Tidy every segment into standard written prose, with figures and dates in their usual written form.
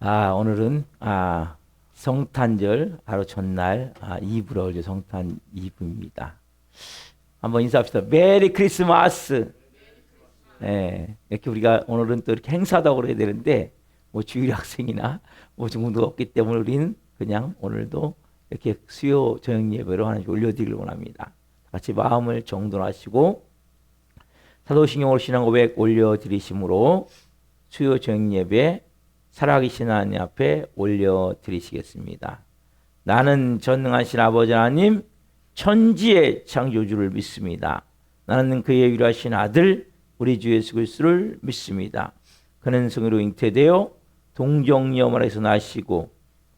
오늘은 성탄절 바로 전날 2부로 올려 성탄 2부입니다. 한번 인사합시다. 메리 크리스마스. 네, 이렇게 우리가 오늘은 또 이렇게 행사다고 그래야 되는데 뭐 주일 학생이나 뭐 중공도 없기 때문에 우리는 그냥 오늘도 이렇게 수요 저녁 예배로 하나님 올려드리길 원합니다. 같이 마음을 정돈하시고 사도신경으로 신앙 고백 올려드리심으로 수요 저녁 예배 살아계신 하나님 앞에 올려드리시겠습니다. 나는 전능하신 아버지 하나님 천지의 창조주를 믿습니다. 나는 그의 유일하신 아들 우리 주 예수 그리스도를 믿습니다. 그는 성으로 잉태되어 동정녀원에서 나시고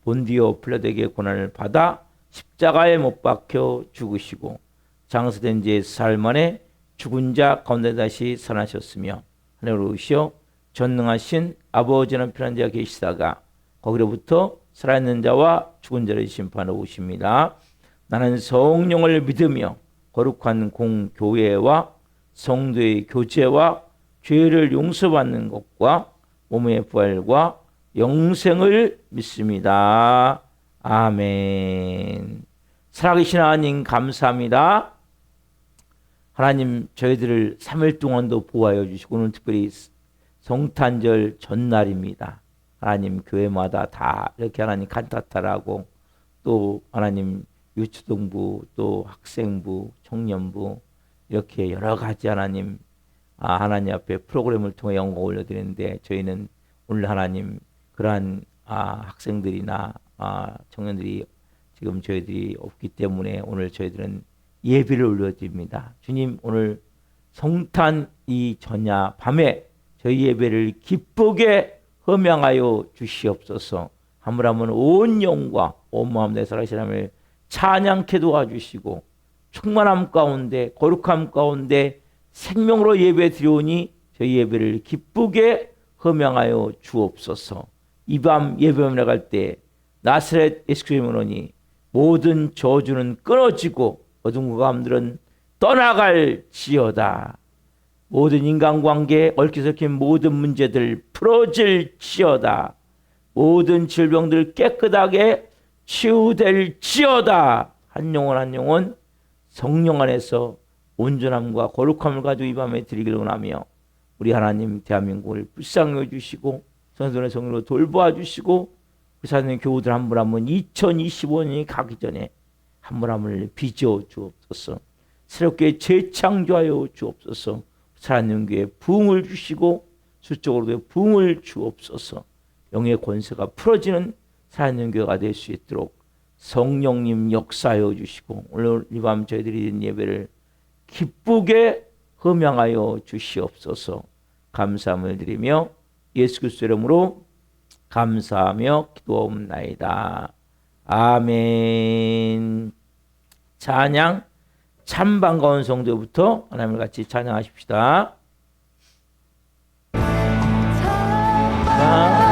본디오 필라도에게 고난을 받아 십자가에 못 박혀 죽으시고 장사된 지 4일 만에 죽은 자 가운데 다시 살아나셨으며 하늘로 오시어 전능하신 아버지는 편한 자가 계시다가 거기로부터 살아있는 자와 죽은 자를 심판하러 오십니다. 나는 성령을 믿으며 거룩한 공교회와 성도의 교제와 죄를 용서받는 것과 몸의 부활과 영생을 믿습니다. 아멘. 살아계신 하나님 감사합니다. 하나님 저희들을 3일 동안도 보호하여 주시고 오늘 특별히 성탄절 전날입니다. 하나님 교회마다 다 이렇게 하나님 칸타타라고 또 하나님 유초등부 또 학생부 청년부 이렇게 여러 가지 하나님 앞에 프로그램을 통해 영광 올려드리는데 저희는 오늘 하나님 그러한 학생들이나 청년들이 지금 저희들이 없기 때문에 오늘 저희들은 예배를 올려드립니다. 주님 오늘 성탄 이 저녁 밤에 저희 예배를 기쁘게 허명하여 주시옵소서. 하물하면 온 영과 온 마음 내 살아계신 하나님을 찬양케 도와주시고 충만함 가운데 거룩함 가운데 생명으로 예배 드리오니 저희 예배를 기쁘게 허명하여 주옵소서. 이 밤 예배에 나갈 때 나사렛 예수 그리스도의 이름으로니 모든 저주는 끊어지고 어둠 감들은 떠나갈지어다. 모든 인간관계에 얽혀서 모든 문제들 풀어질지어다. 모든 질병들 깨끗하게 치유될지어다. 한 영혼 한 영혼 성령 안에서 온전함과 거룩함을 가지고 이 밤에 드리기를 원하며 우리 하나님 대한민국을 불쌍히 여주시고 선선의 성령으로 돌보아 주시고 우리 사는 교우들 한 분 한 분 2025년이 가기 전에 한 분 한 분을 빚어 주옵소서. 새롭게 재창조하여 주옵소서. 살아있는 교회에 부흥을 주시고 수적으로도 부흥을 주옵소서. 영의 권세가 풀어지는 살아있는 교회가 될 수 있도록 성령님 역사하여 주시고 오늘 이 밤 저희들이 드린 예배를 기쁘게 허명하여 주시옵소서. 감사함을 드리며 예수 그리스도 이름으로 감사하며 기도하옵나이다. 아멘. 찬양 참 반가운 성도부터 하나님을 같이 찬양하십시다. Oh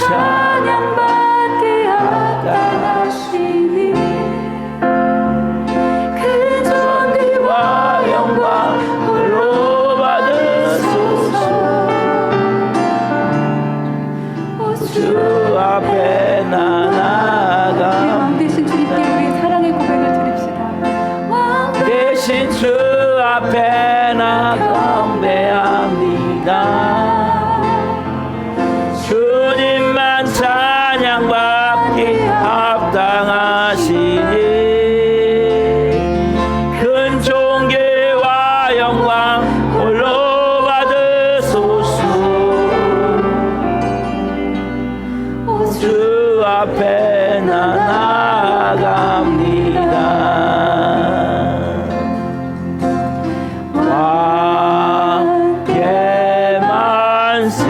찬양받게 합당하시니 그 존귀와 영광 홀로 받으소서. 주 앞에 나아가 왕 대신 주님께 우리 사랑의 고백을 드립시다. 왕 대신 주 앞에 나 경배합니다. 주님만 찬양받기 합당하시니 큰 존귀와 영광 홀로 받으소서. 주 앞에 나 나아갑니다. 왕께 만세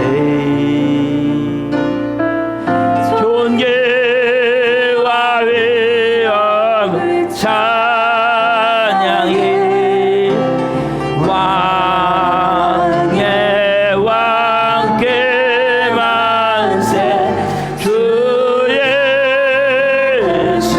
존귀와 위엄 찬양이 왕의 왕께 만세 주 예수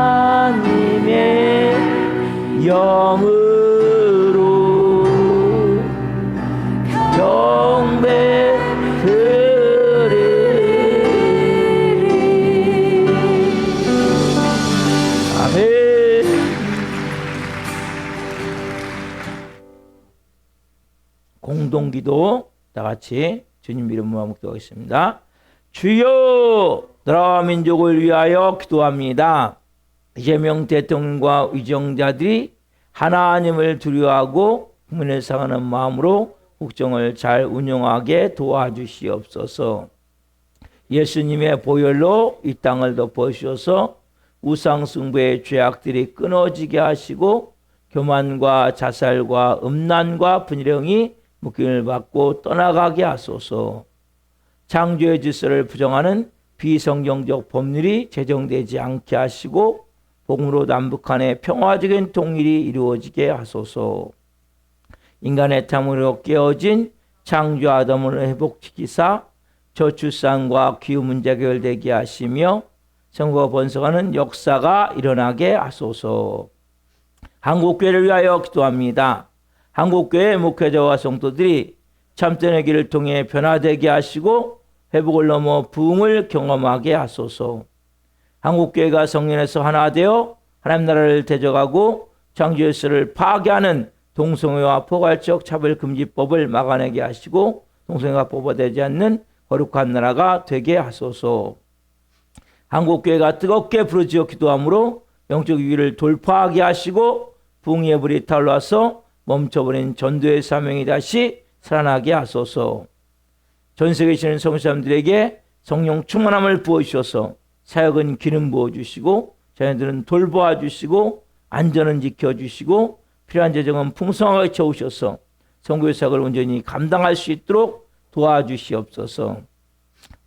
하나님의 영으로 경배 드리리. 아멘. 공동기도 다 같이 주님 이름으로 기도하겠습니다. 주여, 나라와 민족을 위하여 기도합니다. 이재명 대통령과 위정자들이 하나님을 두려워하고 국민을 사랑하는 마음으로 국정을 잘 운영하게 도와주시옵소서. 예수님의 보혈로 이 땅을 덮어주셔서 우상숭배의 죄악들이 끊어지게 하시고 교만과 자살과 음란과 분열이 묶임을 받고 떠나가게 하소서. 창조의 질서를 부정하는 비성경적 법률이 제정되지 않게 하시고 복음으로 남북한의 평화적인 통일이 이루어지게 하소서. 인간의 탐으로 깨어진 창조 아담을 회복시키사 저출산과 기후 문제가 해결되게 하시며 선거가 번성하는 역사가 일어나게 하소서. 한국교회를 위하여 기도합니다. 한국교회 목회자와 성도들이 참전의 길을 통해 변화되게 하시고 회복을 넘어 부흥을 경험하게 하소서. 한국교회가 성령에서 하나 되어 하나님 나라를 대적하고 창조 질서를 파괴하는 동성애와 포괄적 차별금지법을 막아내게 하시고 동성애가 보호되지 않는 거룩한 나라가 되게 하소서. 한국교회가 뜨겁게 부르짖어 기도함으로 영적 위기를 돌파하게 하시고 부흥의 불이 타올라서 멈춰버린 전도의 사명이 다시 살아나게 하소서. 전 세계에 계시는 성도사람들에게 성령 충만함을 부어주셔서 사역은 기름 부어주시고 자녀들은 돌보아 주시고 안전은 지켜주시고 필요한 재정은 풍성하게 채우셔서 선교의 사역을 온전히 감당할 수 있도록 도와주시옵소서.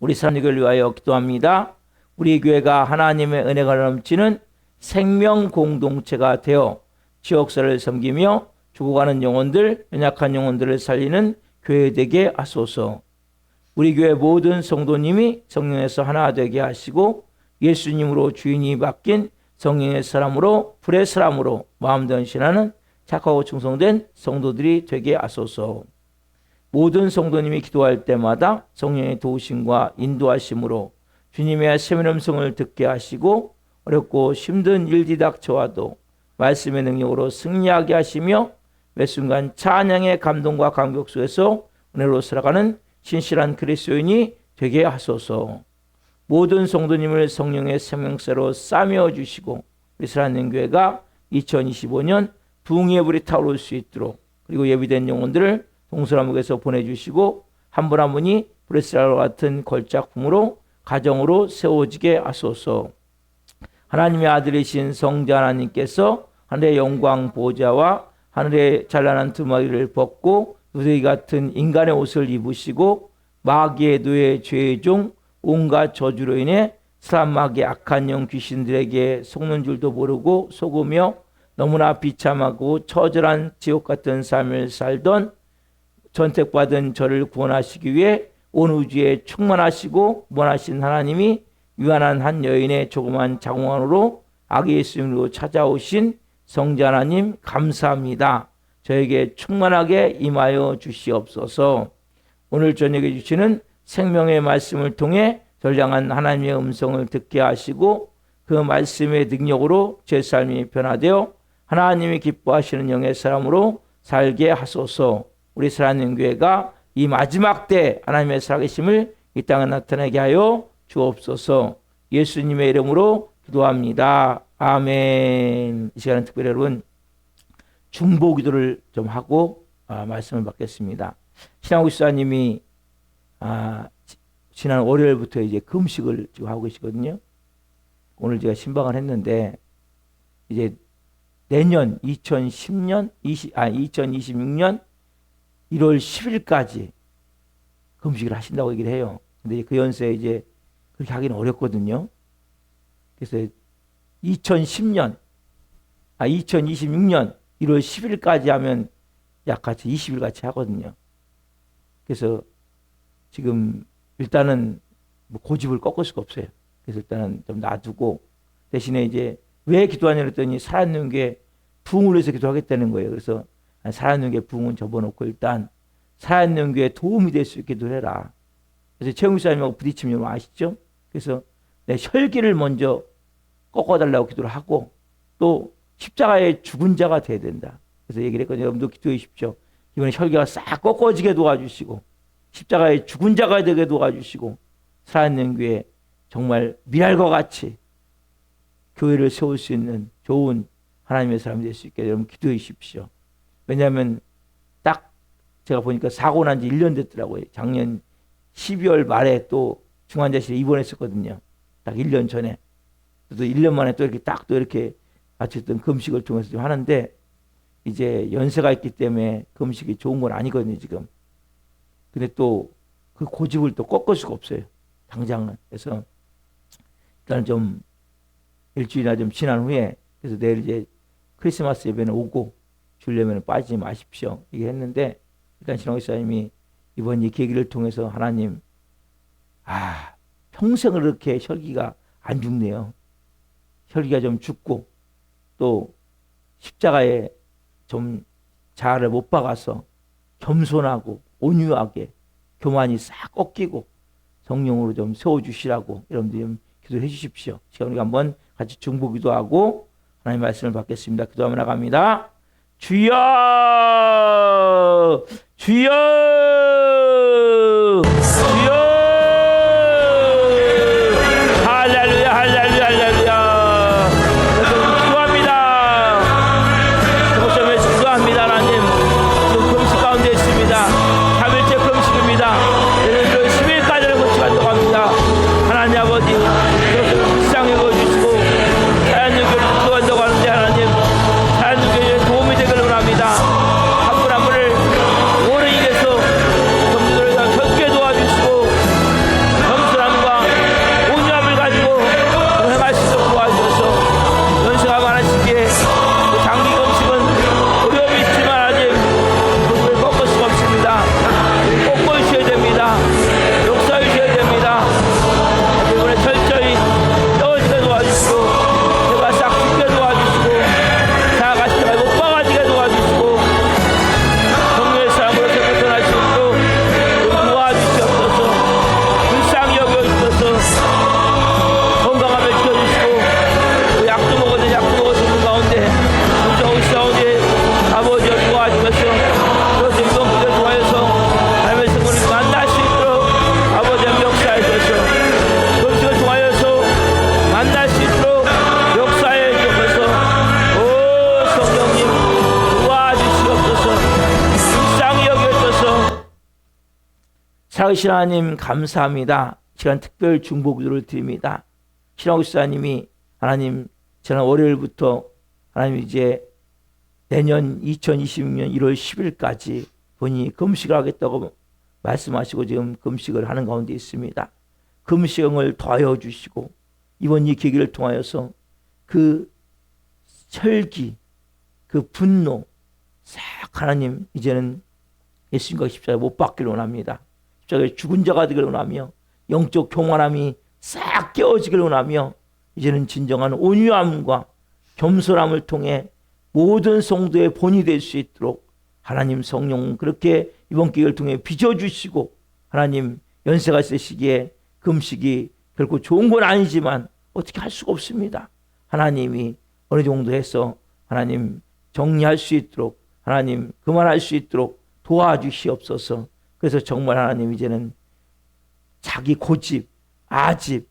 우리 사람들을 위하여 기도합니다. 우리 교회가 하나님의 은혜가 넘치는 생명 공동체가 되어 지역사를 섬기며 죽어가는 영혼들, 연약한 영혼들을 살리는 교회 되게 하소서. 우리 교회 모든 성도님이 성령에서 하나 되게 하시고 예수님으로 주인이 바뀐 성령의 사람으로 불의 사람으로 마음 전신하는 착하고 충성된 성도들이 되게 하소서. 모든 성도님이 기도할 때마다 성령의 도우심과 인도하심으로 주님의 세밀 음성을 듣게 하시고 어렵고 힘든 일이 닥쳐와도 말씀의 능력으로 승리하게 하시며 매 순간 찬양의 감동과 감격 속에서 은혜로 살아가는 신실한 그리스도인이 되게 하소서. 모든 성도님을 성령의 생명새로 싸매어 주시고 우리 사랑하는 교회가 2025년 부흥의 불이 타오를 수 있도록 그리고 예비된 영혼들을 동서남북에서 보내주시고 한 분 한 분이 브레스라와 같은 걸작품으로 가정으로 세워지게 하소서. 하나님의 아들이신 성자 하나님께서 하늘의 영광 보좌와 하늘의 찬란한 두마리를 벗고 누더기 같은 인간의 옷을 입으시고 마귀의 노예 죄의 종 온갖 저주로 인해 사람마귀 악한 영 귀신들에게 속는 줄도 모르고 속으며 너무나 비참하고 처절한 지옥 같은 삶을 살던 선택받은 저를 구원하시기 위해 온 우주에 충만하시고 무한하신 하나님이 유한한 한 여인의 조그만 자궁안으로 아기 예수님으로 찾아오신 성자 하나님 감사합니다. 저에게 충만하게 임하여 주시옵소서. 오늘 저녁에 주시는 생명의 말씀을 통해 전량한 하나님의 음성을 듣게 하시고 그 말씀의 능력으로 제 삶이 변화되어 하나님이 기뻐하시는 영의 사람으로 살게 하소서. 우리 사랑하는 교회가 이 마지막 때 하나님의 살아계심을 이 땅에 나타내게 하여 주옵소서. 예수님의 이름으로 기도합니다. 아멘. 이 시간은 특별히 여러분 중보 기도를 좀 하고 말씀을 받겠습니다. 신앙국 집사님이 지난 월요일부터 이제 금식을 지금 하고 계시거든요. 오늘 제가 신방을 했는데 이제 내년 2026년 1월 10일까지 금식을 하신다고 얘기를 해요. 근데 그 연세에 이제 그렇게 하기는 어렵거든요. 그래서 2026년 1월 10일까지 하면 약 같이 20일 같이 하거든요. 그래서 지금 일단은 뭐 고집을 꺾을 수가 없어요. 그래서 일단은 좀 놔두고 대신에 이제 왜 기도하냐 했더니 살아있는 게 부흥을 위해서 기도하겠다는 거예요. 그래서 살아있는 게 부흥은 접어놓고 일단 살아있는 게 도움이 될 수 있게 기도해라. 그래서 최영우 사님하고 부딪히면 여러분 아시죠? 그래서 내 혈기를 먼저 꺾어달라고 기도를 하고 또 십자가의 죽은 자가 돼야 된다. 그래서 얘기를 했거든요. 여러분도 기도해 주십시오. 이번에 혈기가 싹 꺾어지게 도와주시고 십자가의 죽은 자가 되게 도와주시고 살아있는 교회 정말 미랄과 같이 교회를 세울 수 있는 좋은 하나님의 사람이 될 수 있게 여러분 기도해 주십시오. 왜냐하면 딱 제가 보니까 사고 난 지 1년 됐더라고요. 작년 12월 말에 또 중환자실에 입원했었거든요. 딱 1년 전에. 또 1년 만에 또 이렇게 딱 또 이렇게 어쨌든 금식을 통해서 좀 하는데 이제 연세가 있기 때문에 금식이 좋은 건 아니거든요, 지금. 근데 또 그 고집을 또 꺾을 수가 없어요. 당장은. 그래서 일단 좀 일주일이나 좀 지난 후에 그래서 내일 이제 크리스마스 예배는 오고 주려면 빠지지 마십시오. 이게 했는데 일단 신앙교사님이 이번 이 계기를 통해서 하나님 평생을 이렇게 혈기가 안 죽네요. 혈기가 좀 죽고 또 십자가에 좀 자아를 못 박아서 겸손하고 온유하게 교만이 싹 꺾이고 성령으로 좀 세워주시라고 여러분들 좀 기도해 주십시오. 지금 우리가 한번 같이 중보기도 하고 하나님의 말씀을 받겠습니다. 기도하며 나갑니다. 주여 주여 주여 할렐루야 할렐루야 할렐루야. 그래서 기도합니다. 저것점에서 기도합니다. 하나님 지금 금식 가운데 있습니다. 3일째 금식입니다. 내일 10일까지는 금식 한다고 합니다. 하나님 아버지 그것을 불쌍히 여겨주시고 자연의 교회를 기도한다고 하는데 하나님 자연의 교회에 도움이 되기를 원합니다. 한 분 한 분을 오래 일해서 성도들을 다 적게 도와주시고 겸손함과 온유함을 가지고 행할 수 있도록 도와주셔서 연세가 많으시기에 장기 금식은 어려움이 있지만 아직 그것을 꺾을 수가 없습니다. 꺾어 주셔야 됩니다. 역사해 주셔야 됩니다. 이번에 철저히 떨어지게 도와주시고 제가 싹 죽게 도와주시고 자아가시 때가 못 박아지게 도와주시고 성령의 사람으로 세워전할 수 있도록 도와주시옵소서. 불쌍히 여겨주셔서 건강함을 지켜주시고 또 약도 먹었는데 약도 먹어서 있는 가운데 무서운 가운데 아버지가 도와주면서 그것을 이번 기도를 통하여서 하나님의 성령을 만날 수 있도록 아버지의 역사에 주셔서 금식을 통하여서 만날 수 있도록 역사에 주셔서 오 성령님 도와주시옵소서. 불쌍히 여겨주셔서 살아계신 하나님 감사합니다. 시간 특별 중보기도를 드립니다. 신앙교사님이 하나님 지난 월요일부터 하나님 이제 내년 2026년 1월 10일까지 본인이 금식을 하겠다고 말씀하시고 지금 금식을 하는 가운데 있습니다. 금식을 더하여 주시고 이번 이 계기를 통하여서 그 혈기, 그 분노 싹 하나님 이제는 예수님과 십자가에 못 박기를 원합니다. 십자가에 죽은 자가 되기를 원하며 영적 교만함이 싹 깨어지기를 원하며 이제는 진정한 온유함과 겸손함을 통해 모든 성도의 본이 될 수 있도록 하나님 성령 그렇게 이번 기회를 통해 빚어주시고 하나님 연세가 있으시기에 금식이 결코 좋은 건 아니지만 어떻게 할 수가 없습니다. 하나님이 어느 정도 해서 하나님 정리할 수 있도록 하나님 그만할 수 있도록 도와주시옵소서. 그래서 정말 하나님 이제는 자기 고집, 아집,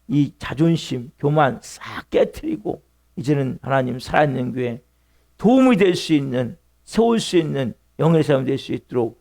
이 자존심, 교만 싹 깨트리고 이제는 하나님 살아있는 교회 도움이 될 수 있는 세울 수 있는 영의 사람이 될 수 있도록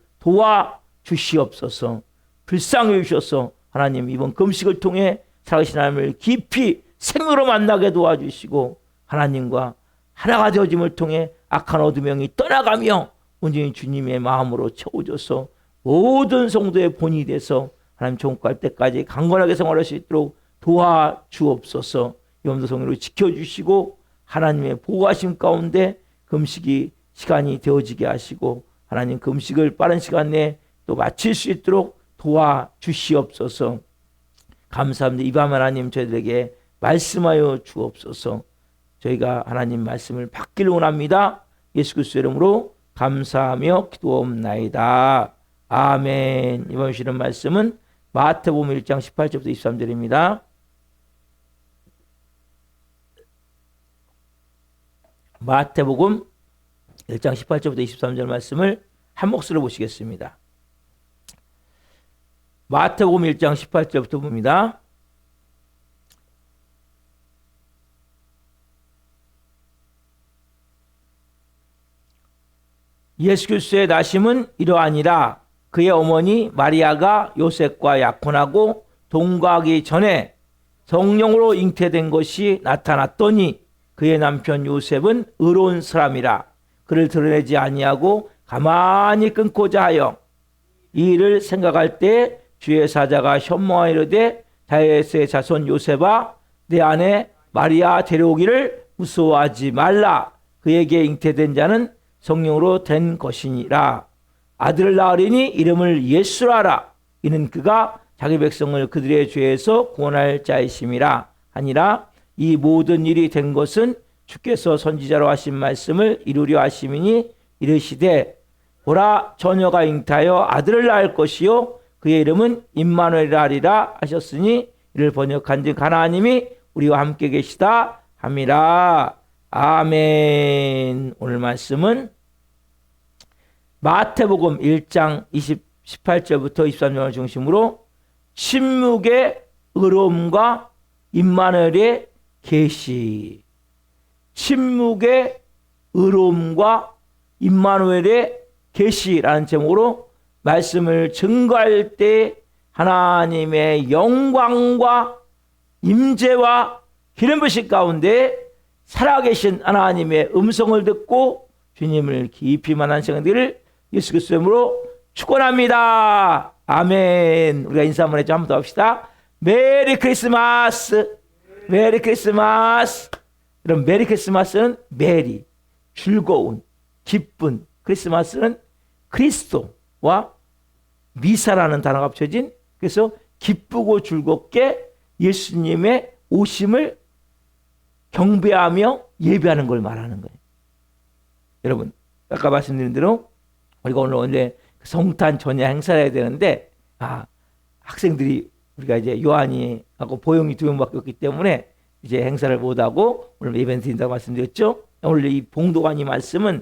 도와주시옵소서. 불쌍히 주셔서 하나님 이번 금식을 통해 살아계신 하나님을 깊이 생으로 만나게 도와주시고 하나님과 하나가 되어짐을 통해 악한 어둠이 떠나가며 온전히 주님의 마음으로 채워져서 모든 성도의 본이 돼서 하나님 종갈 때까지 강건하게 생활할 수 있도록 도와주옵소서. 염도 성령으로 지켜주시고 하나님의 보호하심 가운데 금식이 시간이 되어지게 하시고 하나님 금식을 빠른 시간 내에 또 마칠 수 있도록 도와주시옵소서. 감사합니다. 이 밤 하나님 저희들에게 말씀하여 주옵소서. 저희가 하나님 말씀을 받기를 원합니다. 예수 그리스도 이름으로 감사하며 기도옵나이다. 아멘. 이번 주시는 말씀은 마태복음 1장 18절부터 23절입니다. 마태복음 1장 18절부터 23절 말씀을 한 목소리로 보시겠습니다. 마태복음 1장 18절부터 봅니다. 예수 그리스도의 나심은 이러하니라. 그의 어머니 마리아가 요셉과 약혼하고 동거하기 전에 성령으로 잉태된 것이 나타났더니 그의 남편 요셉은 의로운 사람이라. 그를 드러내지 아니하고 가만히 끊고자 하여 이 일을 생각할 때 주의 사자가 현몽하여 이르되 다윗의 자손 요셉아 내 아내 마리아 데려오기를 무서워하지 말라. 그에게 잉태된 자는 성령으로 된 것이니라. 아들을 낳으리니 이름을 예수라 하라. 이는 그가 자기 백성을 그들의 죄에서 구원할 자이심이라 하니라. 이 모든 일이 된 것은 주께서 선지자로 하신 말씀을 이루려 하심이니 이르시되 보라 처녀가 잉태하여 아들을 낳을 것이요 그의 이름은 임마누엘이라 하리라 하셨으니 이를 번역한즉 하나님이 우리와 함께 계시다 함이라. 아멘. 오늘 말씀은 마태복음 1장 18절부터 23절을 중심으로 침묵의 의로움과 임마누엘의 계시, 침묵의 의로움과 임마누엘의 계시라는 제목으로 말씀을 증거할 때 하나님의 영광과 임재와 기름 부으심 가운데 살아계신 하나님의 음성을 듣고 주님을 깊이 만난 시간들을 예수 그리스도의 이름으로 축원합니다. 아멘. 우리가 인사 한번 해줘. 한번 더 합시다. 메리 크리스마스. 메리 크리스마스. 여러분 메리 크리스마스는 메리, 즐거운, 기쁜. 크리스마스는 그리스도와 미사라는 단어가 합쳐진, 그래서 기쁘고 즐겁게 예수님의 오심을 경배하며 예배하는 걸 말하는 거예요. 여러분 아까 말씀드린 대로 우리가 오늘 원래 성탄 전야 행사를 해야 되는데 학생들이 우리가 이제 요한이 하고 보영이 2명밖에 없기 때문에 이제 행사를 못하고 오늘 예배 드린다고 말씀드렸죠. 오늘 이 봉독한 이 말씀은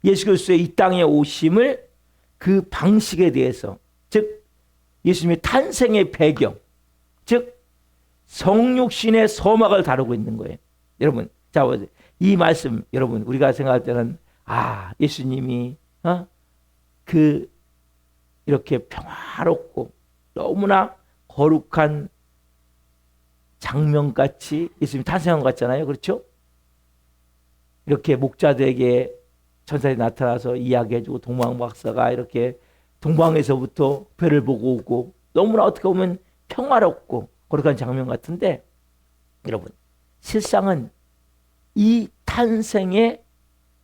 예수 그리스도의 이 땅에 오심을 그 방식에 대해서, 즉 예수님의 탄생의 배경, 즉 성육신의 서막을 다루고 있는 거예요. 여러분 자 이 말씀 여러분 우리가 생각할 때는 예수님이 이렇게 평화롭고 너무나 거룩한 장면같이 예수님이 탄생한 것 같잖아요. 그렇죠? 이렇게 목자들에게 천사들이 나타나서 이야기해주고 동방 박사가 이렇게 동방에서부터 별을 보고 오고 너무나 어떻게 보면 평화롭고 거룩한 장면 같은데 여러분 실상은 이 탄생의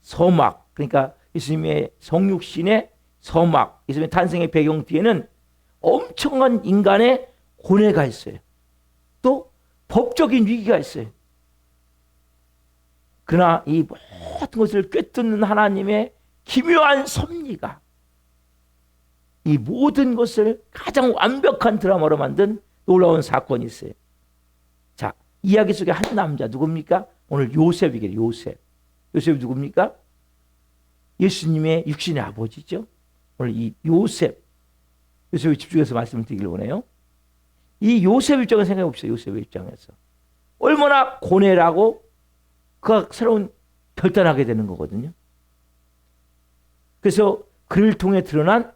서막, 그러니까 예수님의 성육신의 서막, 예수님의 탄생의 배경 뒤에는 엄청난 인간의 고뇌가 있어요. 또 법적인 위기가 있어요. 그러나 이 모든 것을 꿰뚫는 하나님의 기묘한 섭리가 이 모든 것을 가장 완벽한 드라마로 만든 놀라운 사건이 있어요. 자, 이야기 속에 한 남자 누굽니까? 오늘 요셉이겠죠. 요셉. 요셉이 누굽니까? 예수님의 육신의 아버지죠. 오늘 이 요셉, 요셉에 집중해서 말씀을 드리길 원해요. 이 요셉 입장을 생각해 봅시다. 요셉의 입장에서 얼마나 고뇌라고 그가 새로운 결단하게 되는 거거든요. 그래서 그를 통해 드러난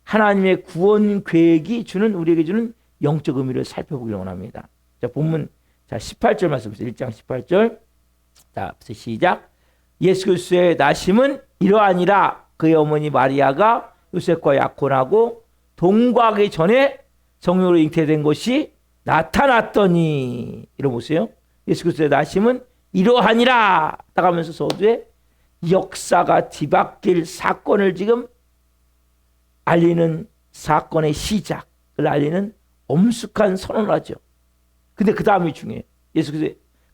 하나님의 구원 계획이 주는 우리에게 주는 영적 의미를 살펴보길 원합니다. 자, 본문 18절 말씀 보세요. 1장 18절. 자, 시작. 예수 그리스도의 나심은 이러하니라. 그의 어머니 마리아가 요셉과 약혼하고 동거하기 전에 성령으로 잉태된 것이 나타났더니, 이러 보세요. 예수 그리스도의 나심은 이러하니라 딱 하면서 서두에 역사가 뒤바뀔 사건을 지금 알리는, 사건의 시작을 알리는 엄숙한 선언을 하죠. 근데 그 다음이 중요해요.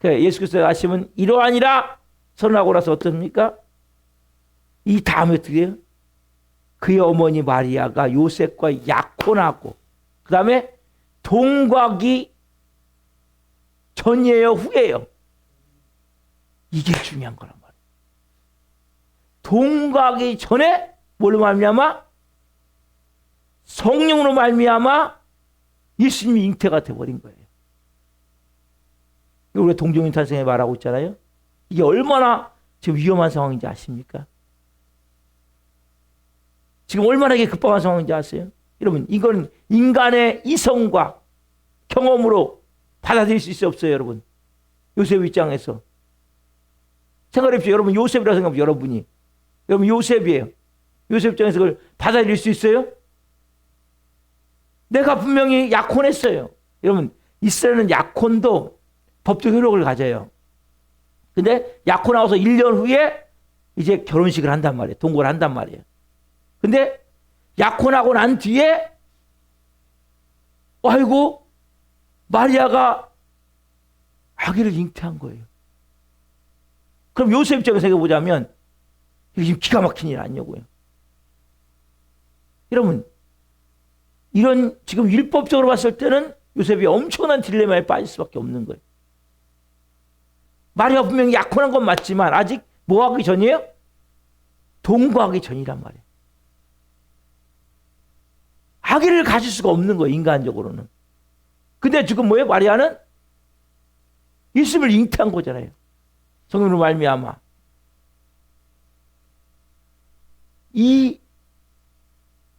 예수께서 하시면 이러하니라 선언하고 나서 어떻습니까? 이 다음에 어떻게 해요? 그의 어머니 마리아가 요셉과 약혼하고 그 다음에 동거하기 전이에요, 후예요? 이게 중요한 거란 말이에요. 동거하기 전에 뭘로 말미암아? 성령으로 말미암아 예수님이 잉태가 돼버린 거예요. 우리가 동정인탄생에 말하고 있잖아요. 이게 얼마나 지금 위험한 상황인지 아십니까? 지금 얼마나 이게 급박한 상황인지 아세요? 여러분, 이건 인간의 이성과 경험으로 받아들일 수 있어요, 없어요, 여러분? 요셉 입장에서. 생각해보십시오. 여러분, 요셉이라고 생각해보세요, 여러분이. 여러분, 요셉이에요. 요셉 입장에서 그걸 받아들일 수 있어요? 내가 분명히 약혼했어요. 여러분, 이스라엘은 약혼도 법적 효력을 가져요. 근데 약혼하고서 1년 후에 이제 결혼식을 한단 말이에요. 동거를 한단 말이에요. 근데 약혼하고 난 뒤에 아이고 마리아가 아기를 잉태한 거예요. 그럼 요셉 입장에서 생각해보자면 이게 지금 기가 막힌 일 아니냐고요. 여러분, 이런 지금 율법적으로 봤을 때는 요셉이 엄청난 딜레마에 빠질 수밖에 없는 거예요. 마리아가 분명히 약혼한 건 맞지만 아직 뭐 하기 전이에요? 동거하기 전이란 말이에요. 아기를 가질 수가 없는 거예요, 인간적으로는. 근데 지금 뭐예요? 마리아는 예수님을 잉태한 거잖아요. 성령으로 말미암아. 이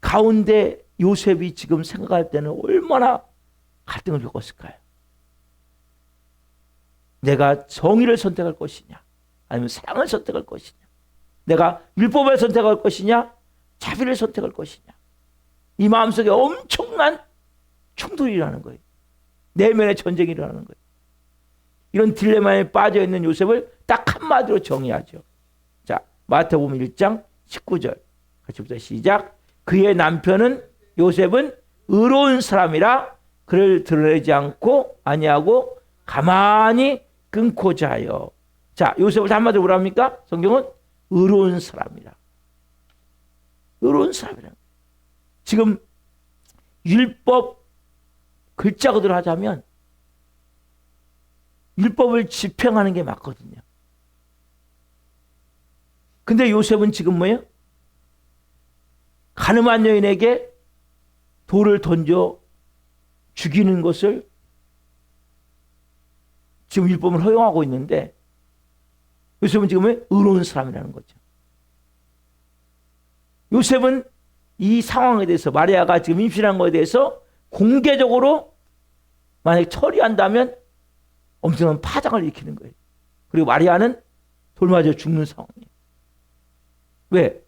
가운데 요셉이 지금 생각할 때는 얼마나 갈등을 겪었을까요? 내가 정의를 선택할 것이냐, 아니면 사랑을 선택할 것이냐, 내가 율법을 선택할 것이냐, 자비를 선택할 것이냐. 이 마음속에 엄청난 충돌이 일어나는 거예요. 내면의 전쟁이 일어나는 거예요. 이런 딜레마에 빠져있는 요셉을 딱 한마디로 정의하죠. 자, 마태복음 1장 19절 같이 보자. 시작. 그의 남편은 요셉은 의로운 사람이라 그를 드러내지 않고 아니하고 가만히 끊고자 하여. 자, 요셉을 한마디로 뭐라 합니까? 성경은 의로운 사람이라. 의로운 사람이라. 지금 율법 글자 그대로 하자면 율법을 집행하는 게 맞거든요. 근데 요셉은 지금 뭐예요? 가늠한 여인에게 돌을 던져 죽이는 것을 지금 율법을 허용하고 있는데 요셉은 지금 의로운 사람이라는 거죠. 요셉은 이 상황에 대해서 마리아가 지금 임신한 것에 대해서 공개적으로 만약에 처리한다면 엄청난 파장을 일으키는 거예요. 그리고 마리아는 돌맞아 죽는 상황이에요. 왜?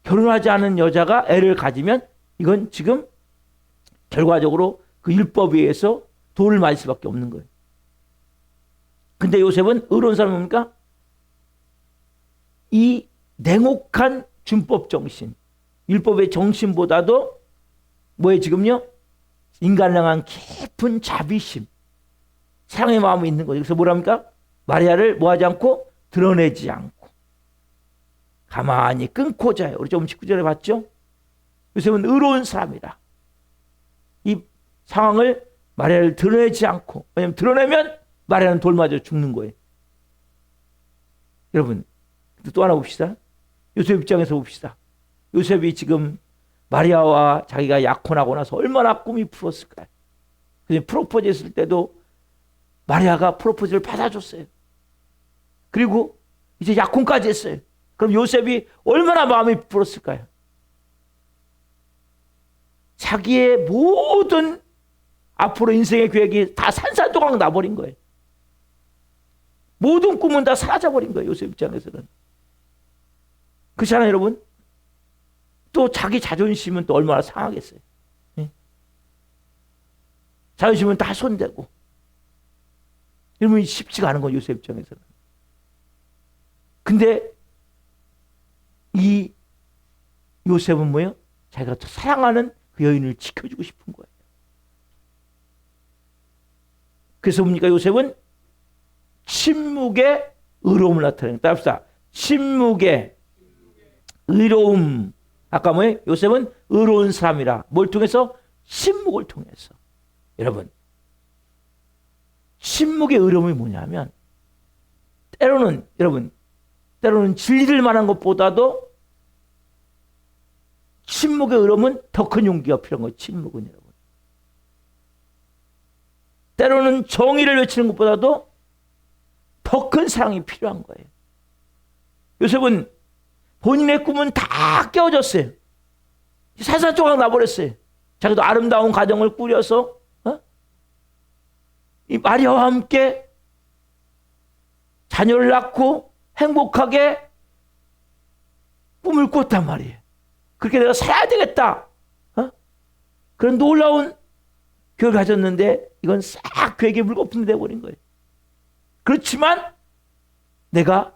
결혼하지 않은 여자가 애를 가지면 이건 지금 결과적으로 그 율법에 의해서 돌을 맞을 수밖에 없는 거예요. 근데 요셉은 의로운 사람입니까? 이 냉혹한 준법 정신, 율법의 정신보다도 뭐에 지금요? 인간을 향한 깊은 자비심, 사랑의 마음이 있는 거죠. 그래서 뭐랍니까? 마리아를 뭐하지 않고 드러내지 않고 가만히 끊고자 해요. 우리 좀 19절에 봤죠? 요셉은 의로운 사람이다. 이 상황을 마리아를 드러내지 않고, 왜냐하면 드러내면 마리아는 돌 맞아 죽는 거예요. 여러분, 또 하나 봅시다. 요셉 입장에서 봅시다. 요셉이 지금 마리아와 자기가 약혼하고 나서 얼마나 꿈이 풀었을까요? 그래서 프로포즈 했을 때도 마리아가 프로포즈를 받아줬어요. 그리고 이제 약혼까지 했어요. 그럼 요셉이 얼마나 마음이 풀었을까요? 자기의 모든 앞으로 인생의 계획이 다 산산조각 나버린 거예요. 모든 꿈은 다 사라져버린 거예요. 요셉 입장에서는. 그렇잖아요, 여러분? 또 자기 자존심은 또 얼마나 상하겠어요. 네? 자존심은 다 손대고. 이러면 쉽지가 않은 거예요, 요셉 입장에서는. 근데 이 요셉은 뭐예요? 자기가 사랑하는 그 여인을 지켜주고 싶은 거예요. 그래서 뭡니까? 요셉은 침묵의 의로움을 나타내는. 따라합시다. 침묵의 의로움. 아까 뭐예요? 요셉은 의로운 사람이라. 뭘 통해서? 침묵을 통해서. 여러분, 침묵의 의로움이 뭐냐면 때로는 여러분, 때로는 진리를 말한 것보다도 침묵의 의로움은 더 큰 용기가 필요한 거예요. 침묵은 여러분. 때로는 정의를 외치는 것보다도 더 큰 사랑이 필요한 거예요. 요셉은 본인의 꿈은 다 깨어졌어요. 산산조각 나버렸어요. 자기도 아름다운 가정을 꾸려서 이 마리아와 함께 자녀를 낳고 행복하게 꿈을 꿨단 말이에요. 그렇게 내가 살아야 되겠다. 그런 놀라운 교육을 가졌는데 이건 싹 그에게 물거품이 되어버린 거예요. 그렇지만 내가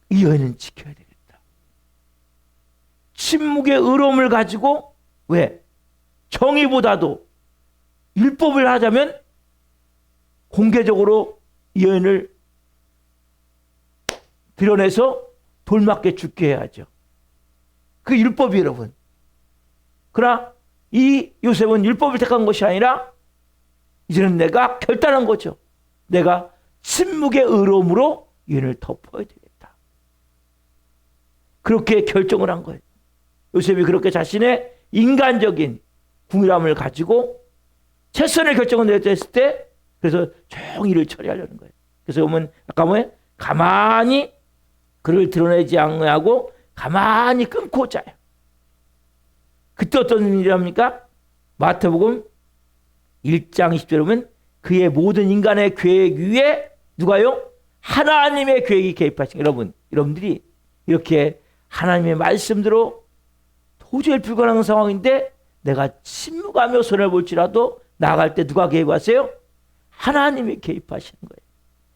이 여인은 지켜야 되겠다. 침묵의 의로움을 가지고 왜? 정의보다도 율법을 하자면 공개적으로 이 여인을 드러내서 돌맞게 죽게 해야죠. 그 율법이 여러분. 그러나 이 요셉은 율법을 택한 것이 아니라 이제는 내가 결단한 거죠. 내가 침묵의 의로움으로 이 여인을 덮어야 되겠다. 그렇게 결정을 한 거예요. 요셉이 그렇게 자신의 인간적인 궁일함을 가지고 최선의 결정을 내렸을 때 그래서 조용히 일을 처리하려는 거예요. 그래서 보면 아까 뭐예요? 가만히 그를 드러내지 않고 가만히 끊고 자요. 그때 어떤 일이랍니까? 마태복음 1장 20절에 보면 그의 모든 인간의 계획 위에 누가요? 하나님의 계획이 개입하신 여러분들이 이렇게 하나님의 말씀대로 도저히 불가능한 상황인데 내가 침묵하며 손을 볼지라도 나아갈 때 누가 개입하세요? 하나님이 개입하시는 거예요.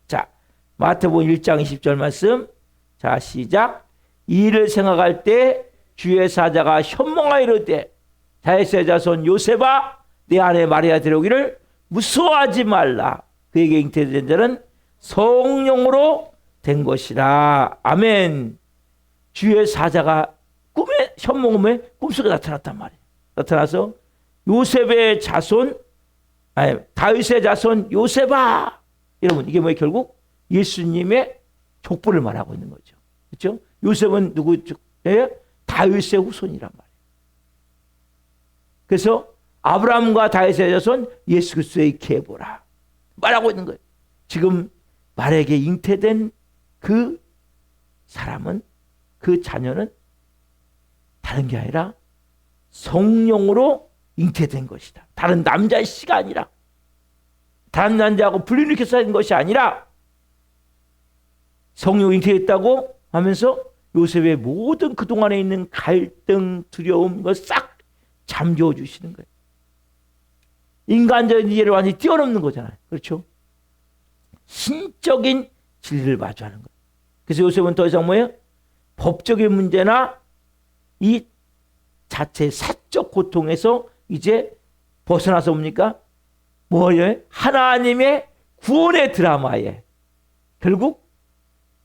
자, 마태복음 1장 20절 말씀. 자, 시작. 이 일을 생각할 때 주의 사자가 현몽하여 이르되 다윗의 자손 요셉아 내 아내 마리아 데려오기를 무서워하지 말라. 그에게 잉태된 자는 성령으로 된 것이라. 아멘. 주의 사자가 꿈에 현몽음에 꿈속에 나타났단 말이에요. 나타나서 요셉의 자손 다윗의 자손 요셉아. 여러분 이게 뭐예요? 결국 예수님의 족보를 말하고 있는 거죠. 그렇죠? 요셉은 누구예요? 다윗의 후손이란 말이에요. 그래서 아브라함과 다윗의 자손 예수 그리스도의 계보라 말하고 있는 거예요. 지금 말에게 잉태된 그 사람은 그 자녀는 다른 게 아니라 성령으로 잉태된 것이다. 다른 남자의 씨가 아니라 다른 남자하고 분리시켜서 된 것이 아니라 성령이 잉태했다고 하면서 요셉의 모든 그동안에 있는 갈등, 두려움 이걸 싹 잠재워 주시는 거예요. 인간적인 이해를 완전히 뛰어넘는 거잖아요. 그렇죠? 신적인 진리를 마주하는 거예요. 그래서 요셉은 더 이상 뭐예요? 법적인 문제나 이 자체 사적 고통에서 이제 벗어나서 뭡니까? 뭐예요? 하나님의 구원의 드라마에 결국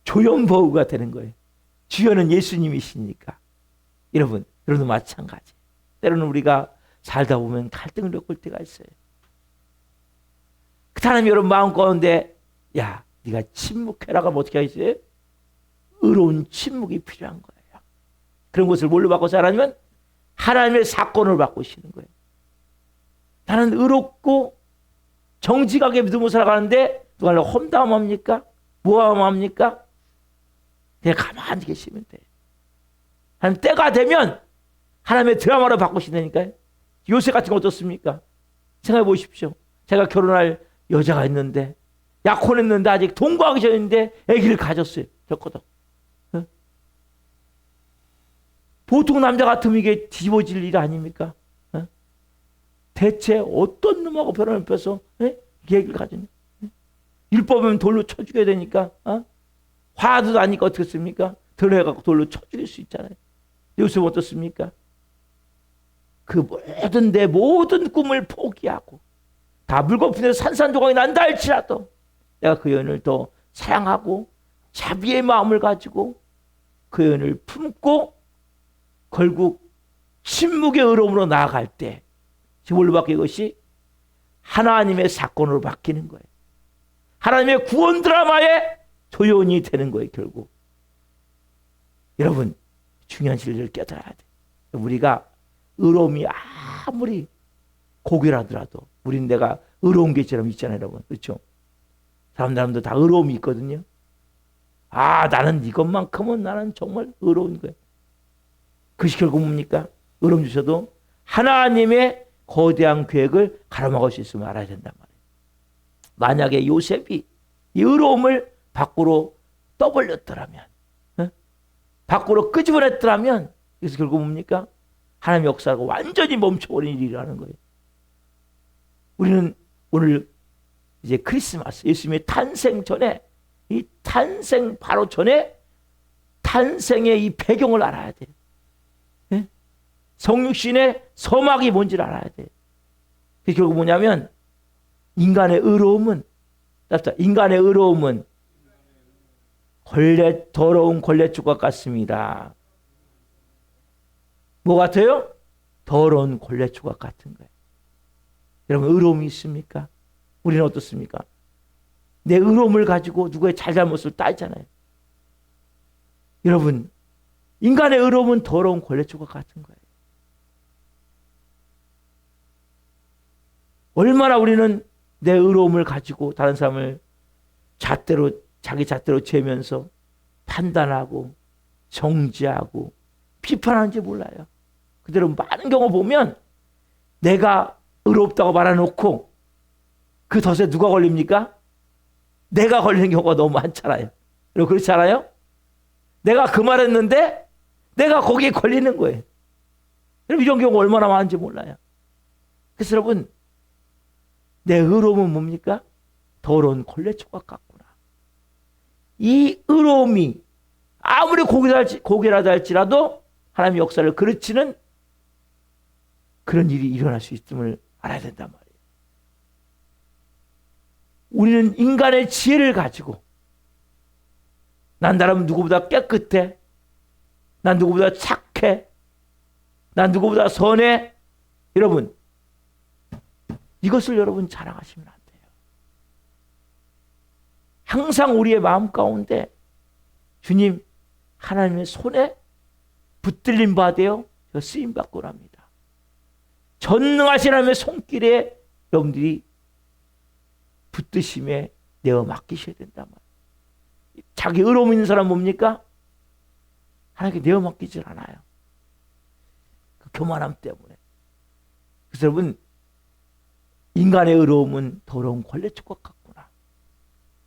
조연버우가 되는 거예요. 주연은 예수님이시니까. 여러분도 마찬가지. 때로는 우리가 살다 보면 갈등을 겪을 때가 있어요. 그 사람이 여러분 마음 가운데 야 네가 침묵해라가 뭐 어떻게 하겠어요? 의로운 침묵이 필요한 거예요. 그런 것을 뭘로 바꿔서 하라면 하나님의 사건을 바꾸시는 거예요. 나는 의롭고 정직하게 믿음으로 살아가는데 누가 나를 험담합니까? 모함합니까? 그냥 가만히 계시면 돼요. 한 때가 되면 하나님의 드라마로 바꾸신다니까요. 요새 같은 거 어떻습니까? 생각해 보십시오. 제가 결혼할 여자가 있는데 약혼했는데 아직 동거하기 전인데 아기를 가졌어요. 겪어도. 보통 남자 같으면 이게 뒤집어질 일 아닙니까? 대체 어떤 놈하고 결혼을 펴서 아기를 가졌냐? 율법이면 돌로 쳐 죽여야 되니까 화도 아니까 어떻겠습니까? 드러내갖고 돌로 쳐 죽일 수 있잖아요. 요셉 어떻습니까? 그 모든 내 모든 꿈을 포기하고 다 물거품에서 산산조각이 난다 할지라도 내가 그 여인을 더 사랑하고 자비의 마음을 가지고 그 여인을 품고 결국 침묵의 의로움으로 나아갈 때 지금 뭘로 바뀌는 것이 하나님의 사건으로 바뀌는 거예요. 하나님의 구원 드라마의 조연이 되는 거예요. 결국 여러분 중요한 진리를 깨달아야 돼요. 우리가 의로움이 아무리 고결하더라도 우린 내가 의로운 게처럼 있잖아요. 여러분 그렇죠? 사람들도 다 의로움이 있거든요. 나는 이것만큼은 나는 정말 의로운 거예요. 그것이 결국 뭡니까? 의로움 주셔도 하나님의 거대한 계획을 가로막을 수 있음을 알아야 된단 말이에요. 만약에 요셉이 이 의로움을 밖으로 떠벌렸더라면, 밖으로 끄집어냈더라면, 그래서 결국 뭡니까? 하나님의 역사가 완전히 멈춰버린 일이라는 거예요. 우리는 오늘 이제 크리스마스, 예수님의 탄생 전에, 이 탄생 바로 전에 탄생의 이 배경을 알아야 돼요. 성육신의 서막이 뭔지를 알아야 돼요. 그게 결국 뭐냐면 인간의 의로움은 더러운 걸레조각 같습니다. 뭐 같아요? 더러운 걸레조각 같은 거예요. 여러분 의로움이 있습니까? 우리는 어떻습니까? 내 의로움을 가지고 누구의 잘잘못을 따지잖아요. 여러분 인간의 의로움은 더러운 걸레조각 같은 거예요. 얼마나 우리는 내 의로움을 가지고 다른 사람을 자기 잣대로 재면서 판단하고 정지하고 비판하는지 몰라요. 그대로 많은 경우 보면 내가 의롭다고 말해놓고 그 덫에 누가 걸립니까? 내가 걸리는 경우가 너무 많잖아요. 여러분 그렇지 않아요? 내가 그 말했는데 내가 거기에 걸리는 거예요. 여러분 이런 경우 얼마나 많은지 몰라요. 그래서 여러분 내 의로움은 뭡니까? 더러운 걸레조각 같구나. 이 의로움이 아무리 고결하다 할지라도 하나님의 역사를 그르치는 그런 일이 일어날 수 있음을 알아야 된단 말이에요. 우리는 인간의 지혜를 가지고 난 나름 누구보다 깨끗해, 난 누구보다 착해, 난 누구보다 선해. 여러분 이것을 여러분 자랑하시면 안 돼요. 항상 우리의 마음 가운데 주님 하나님의 손에 붙들림 받아요. 쓰임 받고 합니다. 전능하신 하나님의 손길에 여러분들이 붙드심에 내어 맡기셔야 된단 말이에요. 자기 의로움 있는 사람 뭡니까? 하나님께 내어 맡기질 않아요. 그 교만함 때문에. 그래서 여러분 인간의 의로움은 더러운 걸레조각 같구나.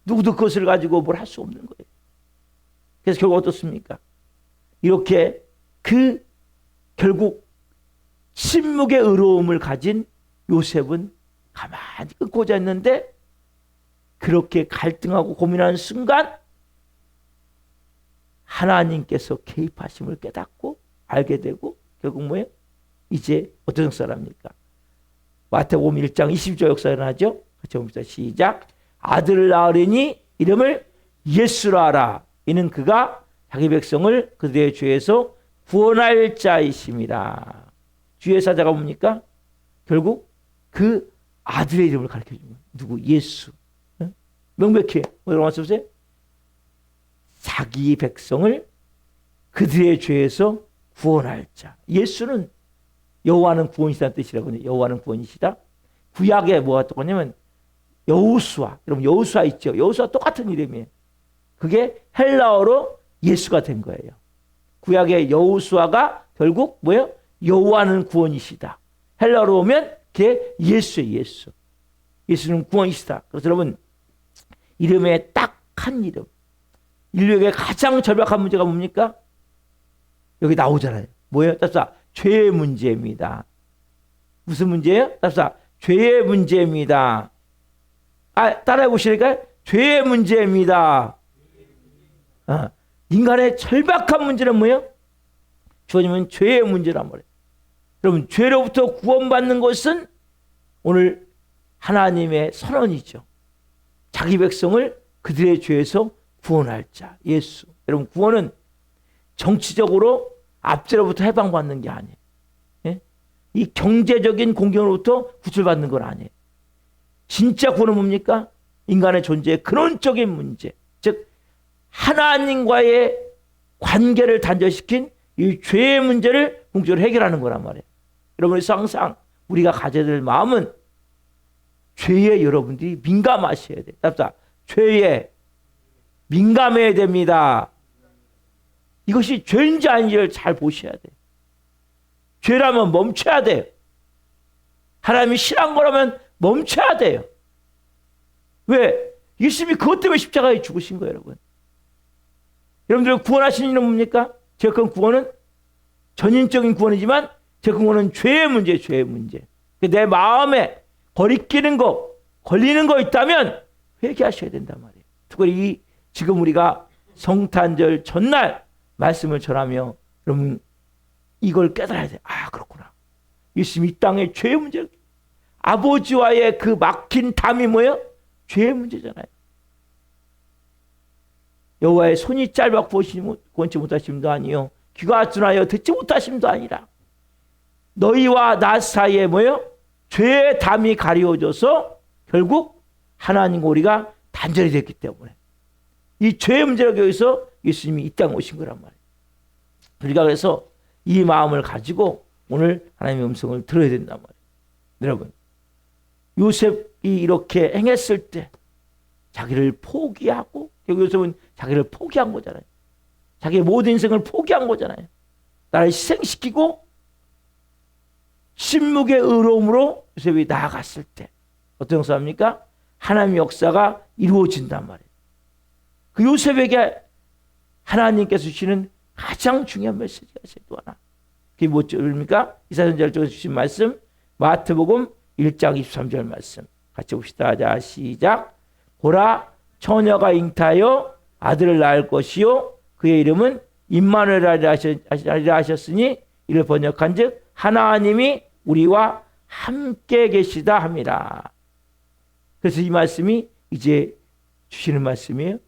누구도 그것을 가지고 뭘 할 수 없는 거예요. 그래서 결국 어떻습니까? 이렇게 결국 침묵의 의로움을 가진 요셉은 가만히 끊고자 했는데 그렇게 갈등하고 고민하는 순간 하나님께서 개입하심을 깨닫고 알게 되고 결국 뭐예요? 이제 어떤 역사랍니까? 마태복음 1장 22절 역사 일어나죠? 같이 봅시다. 시작. 아들을 낳으리니 이름을 예수라 하라. 이는 그가 자기 백성을 그들의 죄에서 구원할 자이심이라. 주의 사자가 뭡니까? 결국 그 아들의 이름을 가르쳐주는 거예요. 누구? 예수. 명백해. 뭐라고 말씀하세요? 자기 백성을 그들의 죄에서 구원할 자. 예수는 여호와는 구원이시다는 뜻이라거든요. 여호와는 구원이시다. 구약에 뭐가 똑같냐면 여호수아. 여러분 여호수아 있죠? 여호수아 똑같은 이름이에요. 그게 헬라어로 예수가 된 거예요. 구약의 여호수아가 결국 뭐예요? 여호와는 구원이시다. 헬라어로 보면 그게 예수예요. 예수. 예수는 구원이시다. 그래서 여러분 이름에 딱 한 이름. 인류에게 가장 절박한 문제가 뭡니까? 여기 나오잖아요. 뭐예요? 따라서 죄의 문제입니다. 무슨 문제예요? 따라서 죄의 문제입니다. 따라해 보시니까 죄의 문제입니다. 인간의 절박한 문제는 뭐예요? 주어지면 죄의 문제란 말이에요. 여러분 죄로부터 구원받는 것은 오늘 하나님의 선언이죠. 자기 백성을 그들의 죄에서 구원할 자 예수. 여러분, 구원은 정치적으로 압제로부터 해방받는 게 아니에요. 예? 이 경제적인 공경으로부터 구출받는 건 아니에요. 진짜 구원은 뭡니까? 인간의 존재의 근원적인 문제, 즉 하나님과의 관계를 단절시킨 이 죄의 문제를 궁극적으로 해결하는 거란 말이에요. 여러분, 항상 우리가 가져야 될 마음은 죄에 여러분들이 민감하셔야 돼요. 답답. 죄에 민감해야 됩니다. 이것이 죄인지 아닌지를 잘 보셔야 돼요. 죄라면 멈춰야 돼요. 하나님이 싫어한 거라면 멈춰야 돼요. 왜? 예수님이 그것 때문에 십자가에 죽으신 거예요, 여러분. 여러분들 구원하신 일은 뭡니까? 제가 그 구원은 전인적인 구원이지만 제 구원은 죄의 문제예요, 죄의 문제. 내 마음에 거리끼는 거, 걸리는 거 있다면 회개하셔야 된단 말이에요. 특별히 지금 우리가 성탄절 전날 말씀을 전하며 여러분 이걸 깨달아야 돼요. 아, 그렇구나. 예수님이 이 땅의 죄의 문제, 아버지와의 그 막힌 담이 뭐예요? 죄의 문제잖아요. 여호와의 손이 짧아 구원치 못하심도 아니요 귀가 둔하여 듣지 못하심도 아니라 너희와 나 사이에 뭐예요? 죄의 담이 가려워져서 결국 하나님과 우리가 단절이 됐기 때문에 이 죄의 문제를 여기서 예수님이 이 땅에 오신 거란 말이에요. 우리가 그래서 이 마음을 가지고 오늘 하나님의 음성을 들어야 된단 말이에요. 여러분, 요셉이 이렇게 행했을 때 자기를 포기하고, 결국 요셉은 자기를 포기한 거잖아요. 자기의 모든 인생을 포기한 거잖아요. 나를 희생시키고 침묵의 의로움으로 요셉이 나아갔을 때 어떤 역사입니까? 하나님의 역사가 이루어진단 말이에요. 그 요셉에게 하나님께서 주시는 가장 중요한 메시지가 있어요. 또 하나. 그게 뭐입니까? 이사야서를 주신 말씀, 마태복음 1장 23절 말씀 같이 봅시다. 자, 시작. 보라, 처녀가 잉타하여 아들을 낳을 것이요 그의 이름은 임마누엘이라 하셨으니 이를 번역한즉 하나님이 우리와 함께 계시다 함이라. 그래서 이 말씀이 이제 주시는 말씀이에요.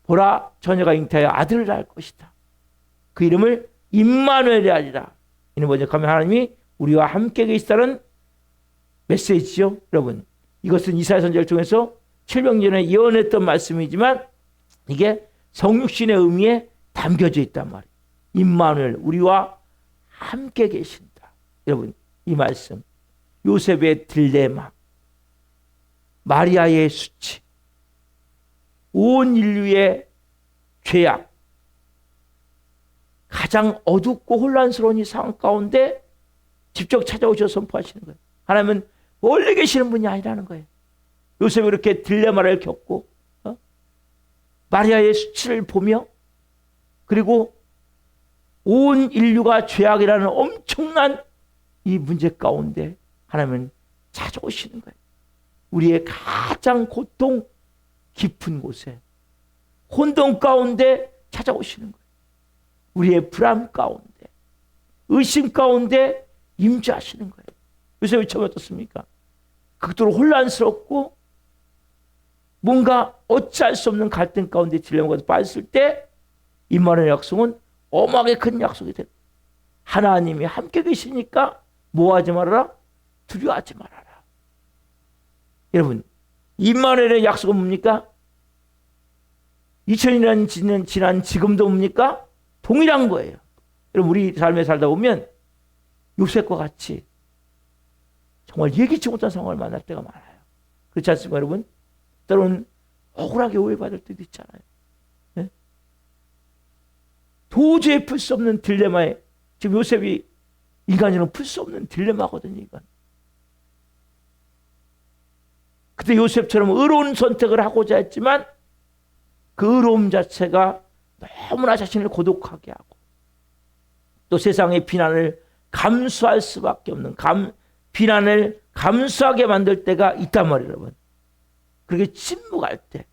보라, 처녀가 잉타하여 아들을 낳을 것이다. 그 이름을 임마누엘이 아니라, 이는 번역하면 하나님이 우리와 함께 계시다는 메시지죠. 여러분, 이것은 이사야 선지자를 통해서 700년 전에 예언했던 말씀이지만 이게 성육신의 의미에 담겨져 있단 말이에요. 임마누엘, 우리와 함께 계신다. 여러분, 이 말씀, 요셉의 딜레마, 마리아의 수치, 온 인류의 죄악, 가장 어둡고 혼란스러운 이 상황 가운데 직접 찾아오셔서 선포하시는 거예요. 하나님은 멀리 계시는 분이 아니라는 거예요. 요셉이 이렇게 딜레마를 겪고 마리아의 수치를 보며 그리고 온 인류가 죄악이라는 엄청난 이 문제 가운데 하나님은 찾아오시는 거예요. 우리의 가장 고통 깊은 곳에 혼돈 가운데 찾아오시는 거예요. 우리의 불안 가운데 의심 가운데 임재하시는 거예요. 요셉이 처음에 어떻습니까? 극도로 혼란스럽고 뭔가 어찌할 수 없는 갈등 가운데 딜레마가 빠졌을 때 임마누엘 약속은 어마하게 큰 약속이 됩니다. 하나님이 함께 계시니까 뭐하지 말아라? 두려워하지 말아라. 여러분, 임마누엘의 약속은 뭡니까? 2000년 지난 지금도 뭡니까? 동일한 거예요. 여러분, 우리 삶에 살다 보면 요셉과 같이 정말 예기치 못한 상황을 만날 때가 많아요. 그렇지 않습니까, 여러분? 때로는 억울하게 오해받을 때도 있잖아요. 네? 도저히 풀 수 없는 딜레마에 지금 요셉이 인간으로는 풀 수 없는 딜레마거든요, 이건. 그때 요셉처럼 의로운 선택을 하고자 했지만 그 의로움 자체가 너무나 자신을 고독하게 하고 또 세상의 비난을 감수할 수밖에 없는 비난을 감수하게 만들 때가 있단 말이에요, 여러분. 그렇게 침묵할 때,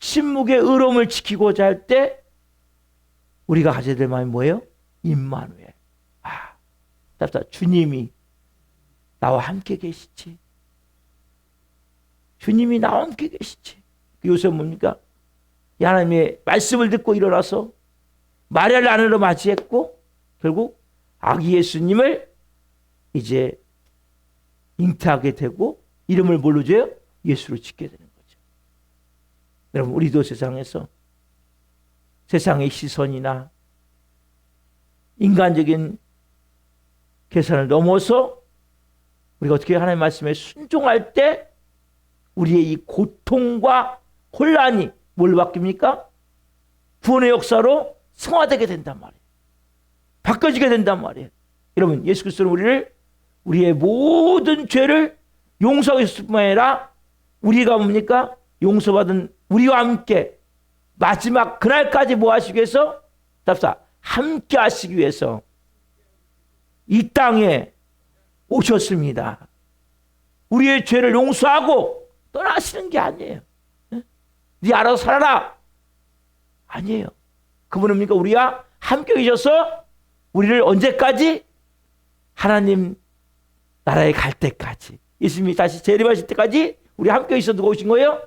침묵의 의로움을 지키고자 할 때 우리가 가져야 될 마음이 뭐예요? 임마누엘. 주님이 나와 함께 계시지. 주님이 나와 함께 계시지. 요셉 뭡니까? 하나님의 말씀을 듣고 일어나서 마리아를 아내로 맞이했고 결국 아기 예수님을 이제 잉태하게 되고 이름을 뭘로 줘요? 예수로 짓게 되는 거죠. 여러분 우리도 세상에서 세상의 시선이나 인간적인 계산을 넘어서 우리가 어떻게 하나님의 말씀에 순종할 때 우리의 이 고통과 혼란이 뭘 바뀝니까? 구원의 역사로 승화되게 된단 말이에요. 바꿔지게 된단 말이에요. 여러분 예수 그리스도는 우리의 모든 죄를 용서하기 위해서 뿐만 아니라 우리가 뭡니까? 용서받은 우리와 함께 마지막 그날까지 뭐 하시기 위해서? 답사 함께 하시기 위해서 이 땅에 오셨습니다. 우리의 죄를 용서하고 떠나시는 게 아니에요. 네 알아서 살아라. 아니에요. 그분은 뭡니까? 우리와 함께 계셔서 우리를 언제까지? 하나님 나라에 갈 때까지. 예수님이 다시 재림하실 때까지 우리 함께 있어 두고 오신 거예요.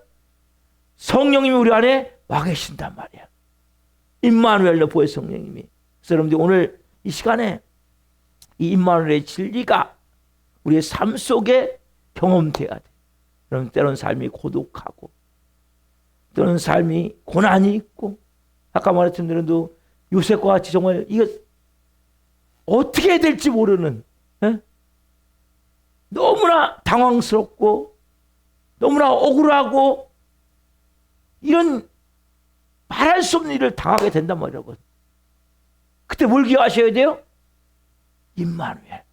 성령님이 우리 안에 와 계신단 말이야. 임마누엘 보혜 성령님이. 그래서 여러분들 오늘 이 시간에 이 임마누엘의 진리가 우리의 삶 속에 경험돼야 돼. 여러분 때로는 삶이 고독하고 때로는 삶이 고난이 있고 아까 말했던 대로 요셉과 같이 정말 이거 어떻게 해야 될지 모르는 너무나 당황스럽고 너무나 억울하고 이런 말할 수 없는 일을 당하게 된단 말이에요. 여러분. 그때 뭘 기억하셔야 돼요? 임마누엘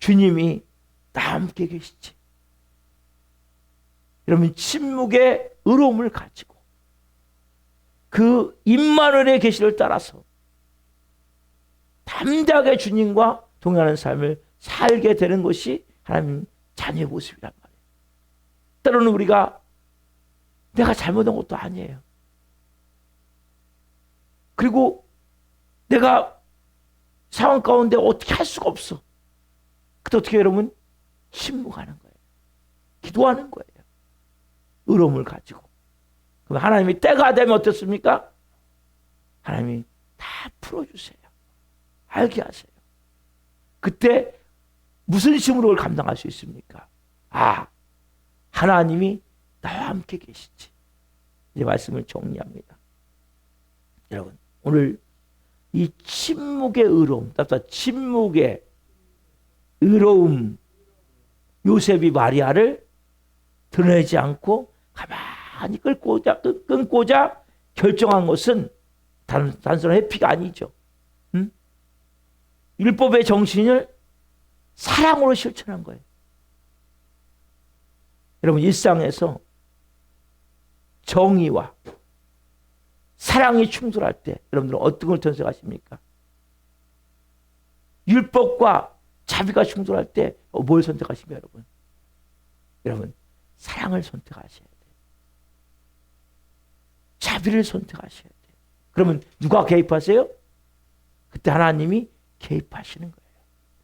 주님이 나와 함께 계시지. 여러분 침묵의 의로움을 가지고 그 임마누엘의 계시를 따라서 담대하게 주님과 동행하는 삶을 살게 되는 것이 하나님 자녀의 모습이란 말이에요. 때로는 우리가 내가 잘못한 것도 아니에요. 그리고 내가 상황 가운데 어떻게 할 수가 없어. 그때 어떻게 해요, 여러분? 침묵하는 거예요. 기도하는 거예요. 의로움을 가지고. 그럼 하나님이 때가 되면 어떻습니까? 하나님이 다 풀어주세요. 알게 하세요. 그때 무슨 힘으로 감당할 수 있습니까? 아, 하나님이 나와 함께 계시지. 이제 말씀을 정리합니다. 여러분, 오늘 이 침묵의 의로움, 침묵의 의로움, 요셉이 마리아를 드러내지 않고 가만히 끊고자 결정한 것은 단순한 회피가 아니죠. 율법의 정신을 사랑으로 실천한 거예요. 여러분 일상에서 정의와 사랑이 충돌할 때 여러분들은 어떤 걸 선택하십니까? 율법과 자비가 충돌할 때 뭘 선택하십니까, 여러분? 여러분 사랑을 선택하셔야 돼요. 자비를 선택하셔야 돼요. 그러면 누가 개입하세요? 그때 하나님이 개입하시는 거예요.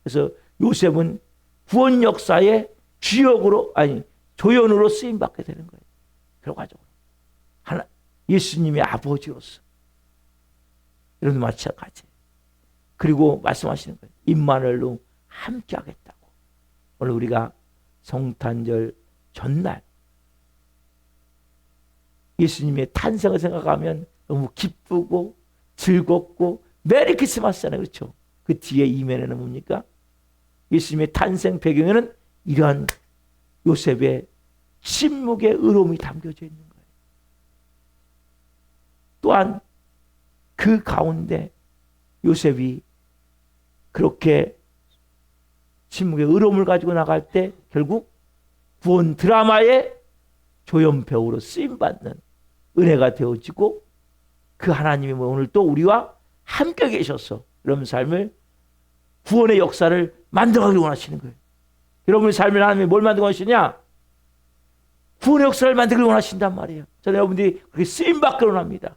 그래서 요셉은 구원 역사의 주역으로 조연으로 쓰임 받게 되는 거예요. 결과적으로 예수님의 아버지로서 여러분 마찬가지. 그리고 말씀하시는 거예요. 임마누엘로 함께 하겠다고. 오늘 우리가 성탄절 전날 예수님의 탄생을 생각하면 너무 기쁘고 즐겁고 메리 크리스마스잖아요. 그렇죠? 그 뒤에 이면에는 뭡니까? 예수님의 탄생 배경에는 이러한 요셉의 침묵의 의로움이 담겨져 있는 거예요. 또한 그 가운데 요셉이 그렇게 침묵의 의로움을 가지고 나갈 때 결국 구원 드라마의 조연 배우로 쓰임받는 은혜가 되어지고 그 하나님이 오늘 또 우리와 함께 계셔서 여러분 삶을 구원의 역사를 만들어가기 원하시는 거예요. 여러분의 삶을 하나님이 뭘 만들고 하시냐? 구원의 역사를 만들기 원하신단 말이에요. 저는 여러분들이 그렇게 쓰임받기 원합니다.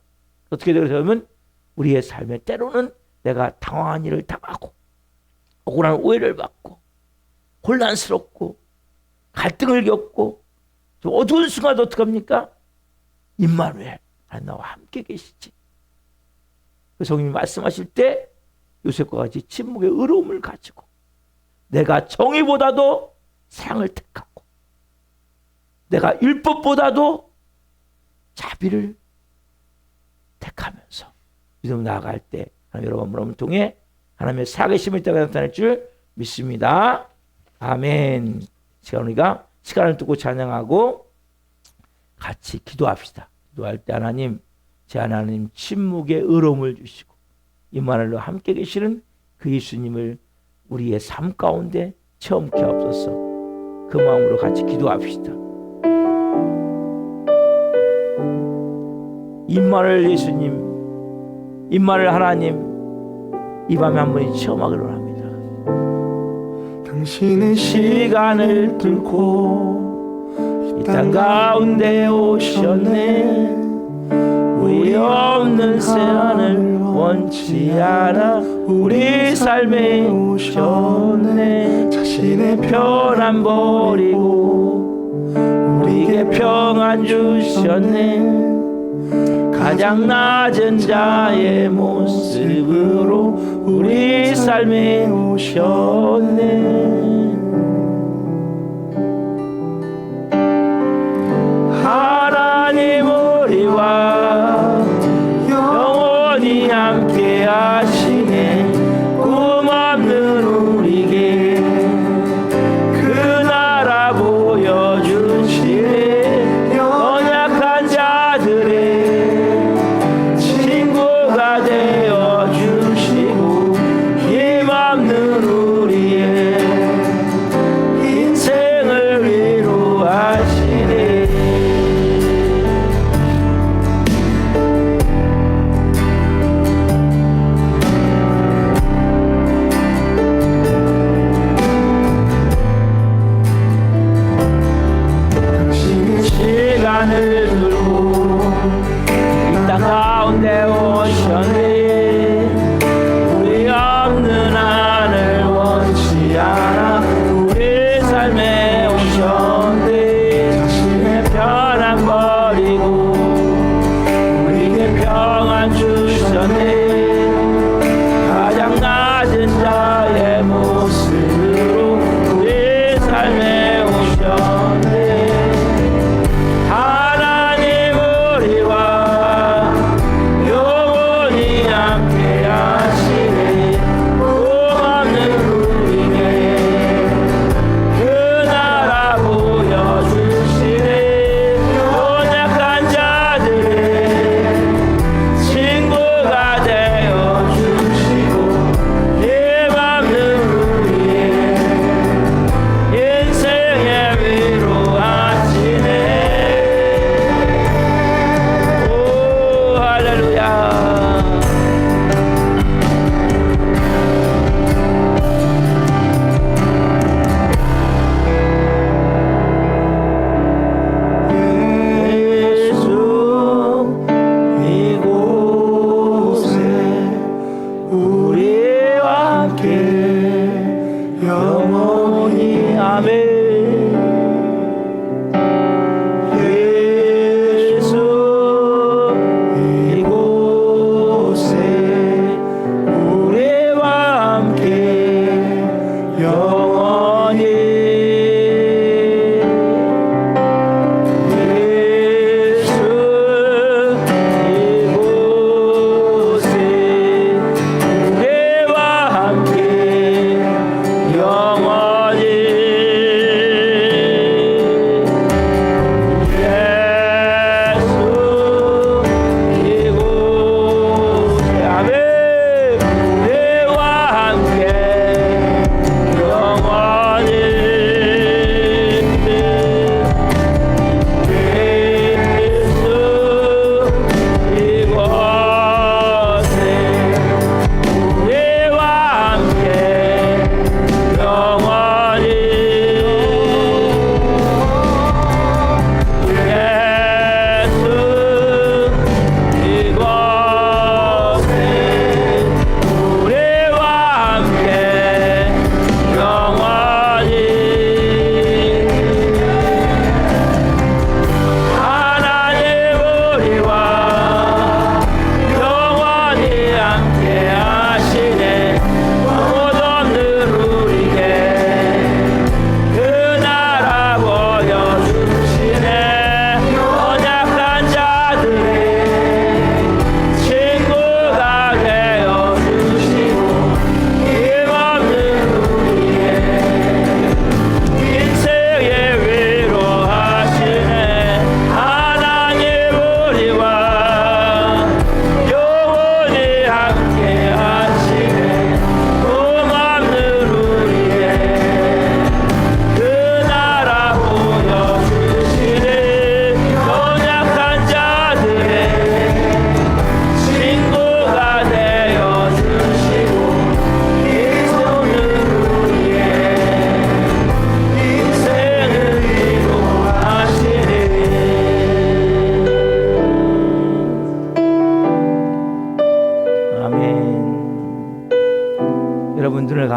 어떻게 되냐면 우리의 삶에 때로는 내가 당황한 일을 당하고 억울한 오해를 받고 혼란스럽고 갈등을 겪고 좀 어두운 순간도 어떡합니까? 임마누엘, 하나님 나와 함께 계시지. 그 성령이 말씀하실 때 요셉과 같이 침묵의 의로움을 가지고 내가 정의보다도 사랑을 택하고 내가 율법보다도 자비를 택하면서 믿음 나아갈 때 하나님 여러분을 통해 하나님의 살아계심을 때가 나타날 줄 믿습니다. 아멘. 시간 우리가 시간을 두고 찬양하고 같이 기도합시다. 기도할 때 하나님, 제 하나님 침묵의 의로움을 주시고 임마누엘로 함께 계시는 그 예수님을 우리의 삶 가운데 체험케 하옵소서. 그 마음으로 같이 기도합시다. 임마누엘 예수님, 임마누엘 하나님, 이 밤에 한 번이 체험하기로 합니다. 당신의 시간을 뚫고 이 땅 가운데 오셨네. 우리 없는 세안을 원치 않아 우리 삶에 오셨네. 자신의 편안 버리고 우리에게 평안 주셨네. 가장 낮은 자의 모습으로 우리 삶에 오셨네. 하나님 우리와 영원히 함께 하시네. 꿈없는 우리에게 그 나라 보여주시네. 연약한 자들의 친구가 되어주시고 힘없는 우리의 인생을 위로하시네. 시간을 두고 이 땅 가운데 오셨네. 우리 없는 하늘 원치 않아 우리 삶에 오셨네. 자신의 편안 버리고 우리에게 평안 주셨네. 가장 낮은 자의 모습으로 우리 삶에 오셨네. 하나님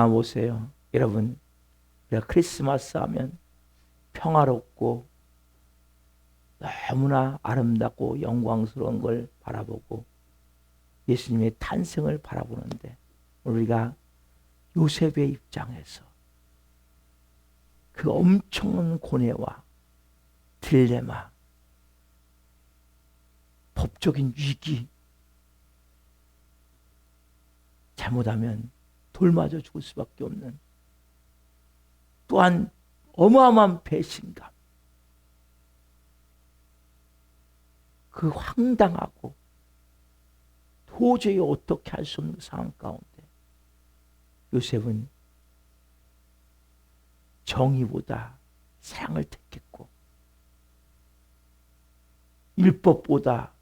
생각해 보세요. 여러분, 우리가 크리스마스 하면 평화롭고 너무나 아름답고 영광스러운 걸 바라보고 예수님의 탄생을 바라보는데 우리가 요셉의 입장에서 그 엄청난 고뇌와 딜레마, 법적인 위기, 잘못하면 돌 맞아 죽을 수밖에 없는 또한 어마어마한 배신감, 그 황당하고 도저히 어떻게 할 수 없는 상황 가운데 요셉은 정의보다 사랑을 택했고 율법보다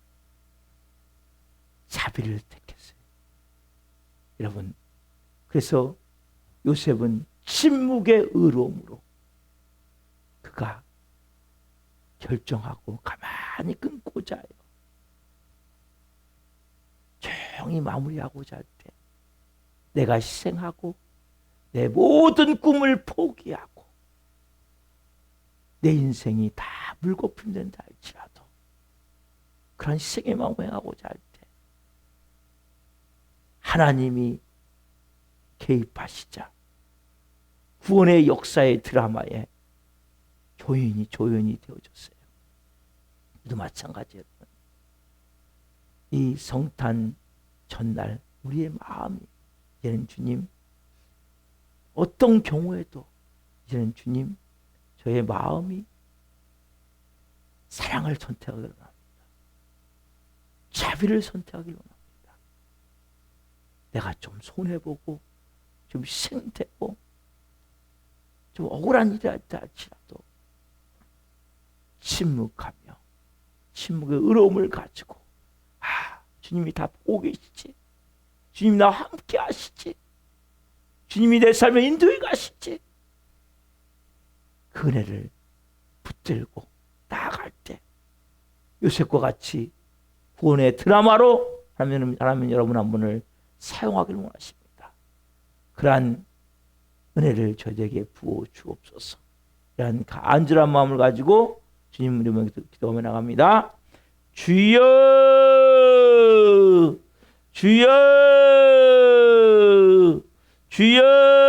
자비를 택했어요. 여러분, 그래서 요셉은 침묵의 의로움으로 그가 결정하고 가만히 끊고자 해요. 조용히 마무리하고자 할 때 내가 희생하고 내 모든 꿈을 포기하고 내 인생이 다 물거품 된다 할지라도 그런 희생의 마음을 행하고자 할 때 하나님이 개입하시자 구원의 역사의 드라마에 조연이 되어졌어요. 또 마찬가지예요. 이 성탄 전날 우리의 마음이 이제는 주님, 어떤 경우에도 이제는 주님, 저의 마음이 사랑을 선택하기를 원합니다. 자비를 선택하기를 원합니다. 내가 좀 손해보고 좀 희생되고 좀 억울한 일이 있다 할지라도 침묵하며 침묵의 의로움을 가지고 주님이 다 보고 계시지, 주님이 나와 함께 하시지, 주님이 내 삶에 인도해 가시지, 그 은혜를 붙들고 나아갈 때 요셉과 같이 구원의 드라마로 하나님 여러분 한 분을 사용하기를 원하십니다. 그러한 은혜를 저에게 부어 주옵소서. 이런 간절한 마음을 가지고 주님 이름으로 기도하며 나갑니다. 주여, 주여, 주여.